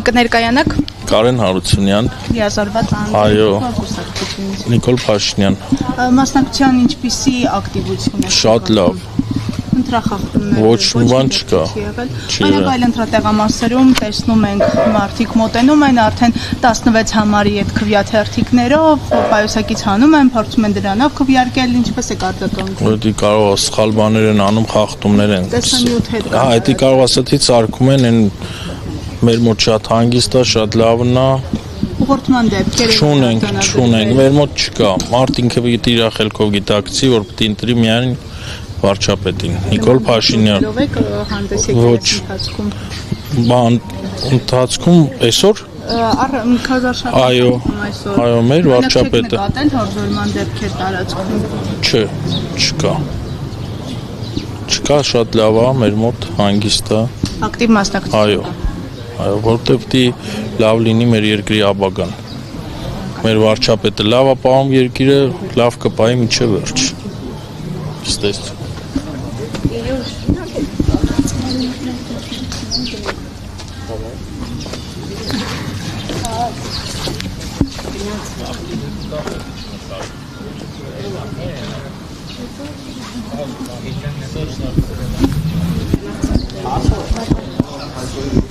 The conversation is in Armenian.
Կներկայանաք Կարեն Հարությունյան, լիազորված այո, Նիկոլ Փաշինյան, մասնակցության ինչպիսի ակտիվություն է շատ լավ, ընտրախախտումներ ոչ մի բան չկա, Այնակ այլ ընտրատեղամասերում տեսնում ենք մարդիկ մոտենում են արդեն 16 համարի այդ քվյաթերթիկներով, պայուսակից հանում են, փորձում են դրանով քվյարկել, ինչպես է արձագանքում։ Որտի կարող է սխալ բաներ են անում, խախտումներ են։ Տեսանյութեր կան։ Դա կարող ասացի ցարկում են, այն մեր մոտ շատ հանգիստ է, շատ լավն է։ Ուղղորդման դեպքեր Չունենք, մեր մոտ չկա։ Մարդ ինքը պիտի իր խելքով գիտակցի, որ պիտի ընտրի միայն վարչապետին, Նիկոլ Փաշինյան։ Ոչ։ Ընթացքում այսօր։ Այո, մեր վարչապետը։ Նկատել հորձորման դեպքեր տարածքում։ Չէ, չկա։ Չկա, շատ լավ է, մեր մոտ հանգիստ է։ Ակտիվ մասնակցություն։ Այո, որտեղ պիտի լավ լինի մեր երկրի ապագան։ Մեր վարչապետը լավ է պահում երկիրը, լավ կպահի մինչև վերջ։ Ստեստ։ Awesome.